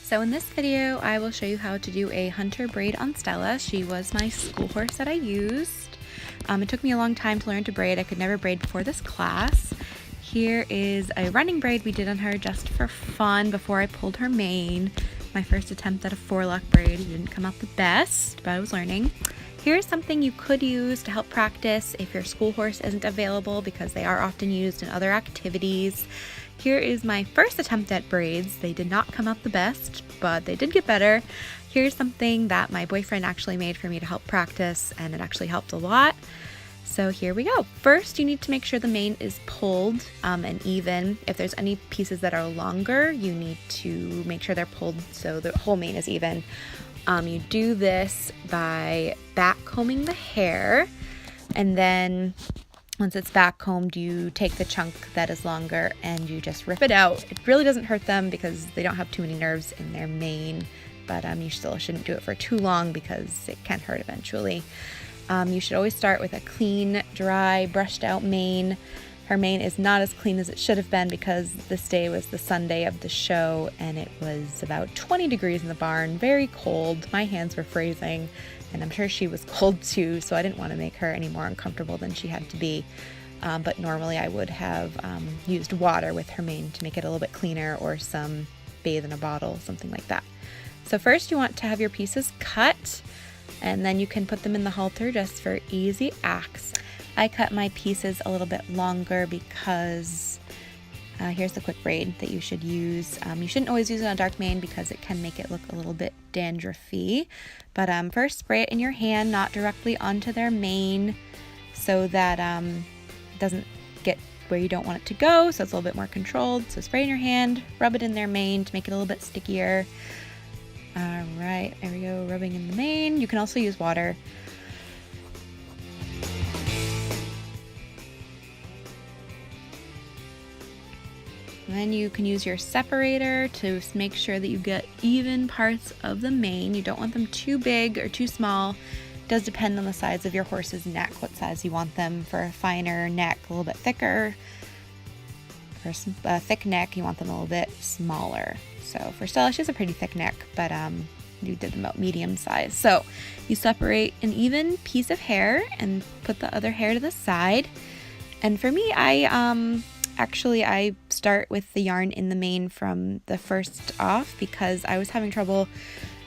So in this video, I will show you how to do a hunter braid on Stella. She was my school horse that I used. It took me a long time to learn to braid. I could never braid before this class. Here is a running braid we did on her just for fun before I pulled her mane. My first attempt at a forelock braid. It didn't come out the best, but I was learning. Here's something you could use to help practice if your school horse isn't available, because they are often used in other activities. Here is my first attempt at braids. They did not come out the best, but they did get better. Here's something that my boyfriend actually made for me to help practice, and it actually helped a lot. So here we go. First, you need to make sure the mane is pulled and even. If there's any pieces that are longer, you need to make sure they're pulled so the whole mane is even. You do this by back combing the hair, and then once it's back combed, you take the chunk that is longer and you just rip it out. It really doesn't hurt them because they don't have too many nerves in their mane, but you still shouldn't do it for too long because it can hurt eventually. You should always start with a clean, dry, brushed out mane. Her mane is not as clean as it should have been because this day was the Sunday of the show and it was about 20 degrees in the barn, very cold. My hands were freezing and I'm sure she was cold too, so I didn't want to make her any more uncomfortable than she had to be. But normally I would have used water with her mane to make it a little bit cleaner, or some bathe in a bottle, something like that. So first you want to have your pieces cut, and then you can put them in the halter just for easy access. I cut my pieces a little bit longer because here's the quick braid that you should use. You shouldn't always use it on a dark mane because it can make it look a little bit dandruffy. But first spray it in your hand, not directly onto their mane, so that it doesn't get where you don't want it to go, so it's a little bit more controlled. So spray in your hand, rub it in their mane to make it a little bit stickier. All right, there we go, rubbing in the mane. You can also use water. And then you can use your separator to make sure that you get even parts of the mane. You don't want them too big or too small. It does depend on the size of your horse's neck, what size you want them. For a finer neck, a little bit thicker. For a thick neck, you want them a little bit smaller. So for Stella, she has a pretty thick neck, but you did them about medium size. So you separate an even piece of hair and put the other hair to the side. And for me, I start with the yarn in the mane from the first off because I was having trouble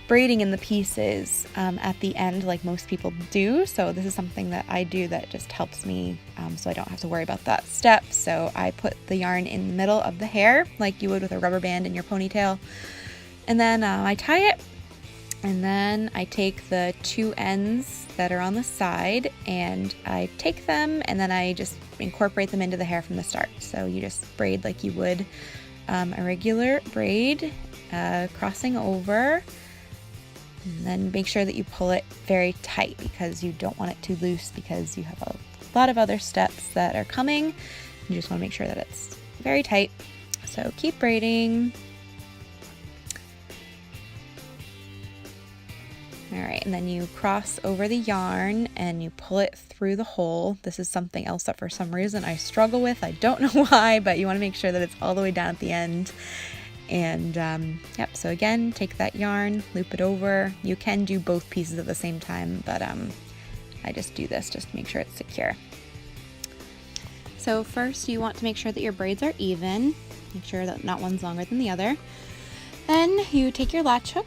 braiding in the pieces at the end like most people do. So this is something that I do that just helps me so I don't have to worry about that step. So I put the yarn in the middle of the hair like you would with a rubber band in your ponytail. And then I tie it, and then I take the two ends that are on the side and I take them and then I just incorporate them into the hair from the start. So you just braid like you would a regular braid, crossing over, and then make sure that you pull it very tight because you don't want it too loose because you have a lot of other steps that are coming. You just want to make sure that it's very tight. So keep braiding. All right, and then you cross over the yarn and you pull it through the hole. This is something else that for some reason I struggle with. I don't know why, but you want to make sure that it's all the way down at the end. And yep, so again, take that yarn, loop it over. You can do both pieces at the same time, but I just do this just to make sure it's secure. So first you want to make sure that your braids are even. Make sure that not one's longer than the other. Then you take your latch hook,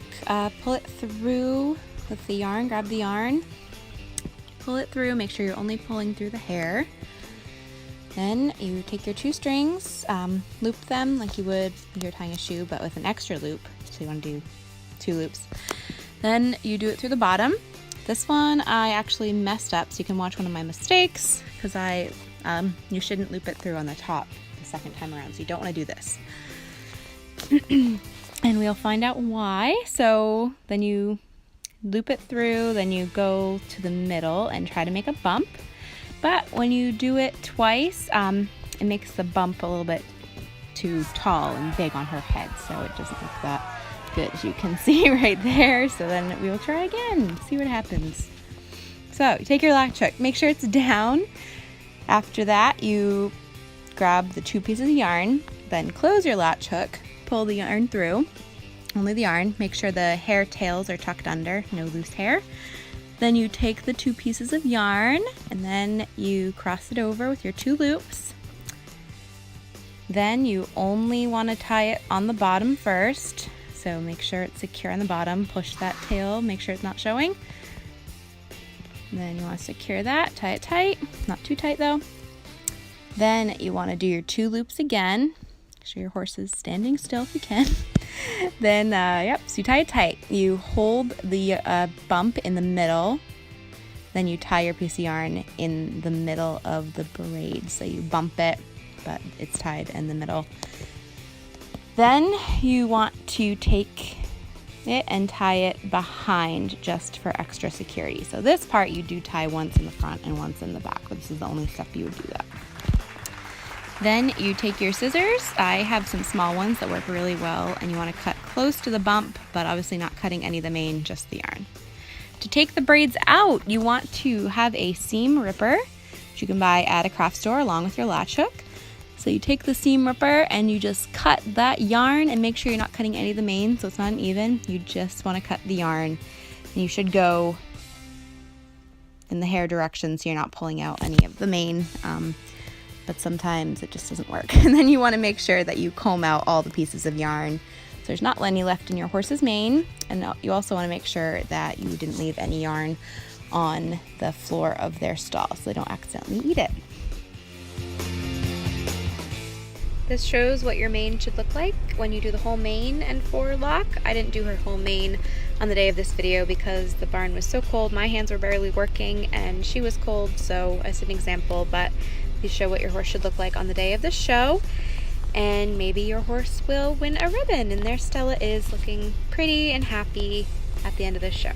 pull it through with the yarn, grab the yarn, pull it through, make sure you're only pulling through the hair. Then you take your two strings, loop them like you would if you're tying a shoe, but with an extra loop, so you want to do two loops. Then you do it through the bottom. This one I actually messed up, so you can watch one of my mistakes, because you shouldn't loop it through on the top the second time around, so you don't want to do this. And we'll find out why. So then you loop it through, then you go to the middle and try to make a bump. But when you do it twice, it makes the bump a little bit too tall and big on her head, so it doesn't look that good, as you can see right there. So then we will try again, see what happens. So you take your latch hook, make sure it's down. After that, you grab the two pieces of yarn, then close your latch hook, pull the yarn through, only the yarn. Make sure the hair tails are tucked under, no loose hair. Then you take the 2 pieces of yarn and then you cross it over with your 2 loops. Then you only want to tie it on the bottom first. So make sure it's secure on the bottom. Push that tail, make sure it's not showing. And then you want to secure that, tie it tight, not too tight though. Then you want to do your 2 loops again. Make sure your horse is standing still if you can. Then, so you tie it tight. You hold the bump in the middle. Then you tie your piece of yarn in the middle of the braid. So you bump it, but it's tied in the middle. Then you want to take it and tie it behind just for extra security. So this part you do tie once in the front and once in the back, but this is the only step you would do that. Then you take your scissors. I have some small ones that work really well, and you want to cut close to the bump, but obviously not cutting any of the mane, just the yarn. To take the braids out, you want to have a seam ripper, which you can buy at a craft store along with your latch hook. So you take the seam ripper and you just cut that yarn, and make sure you're not cutting any of the mane so it's not uneven. You just want to cut the yarn, and you should go in the hair direction so you're not pulling out any of the mane. But sometimes it just doesn't work. And then you want to make sure that you comb out all the pieces of yarn so there's not any left in your horse's mane. And you also want to make sure that you didn't leave any yarn on the floor of their stall so they don't accidentally eat it. This shows what your mane should look like when you do the whole mane and forelock. I didn't do her whole mane on the day of this video because the barn was so cold. My hands were barely working and she was cold, so as an example, but these show what your horse should look like on the day of the show. And maybe your horse will win a ribbon and their Stella is looking pretty and happy at the end of the show.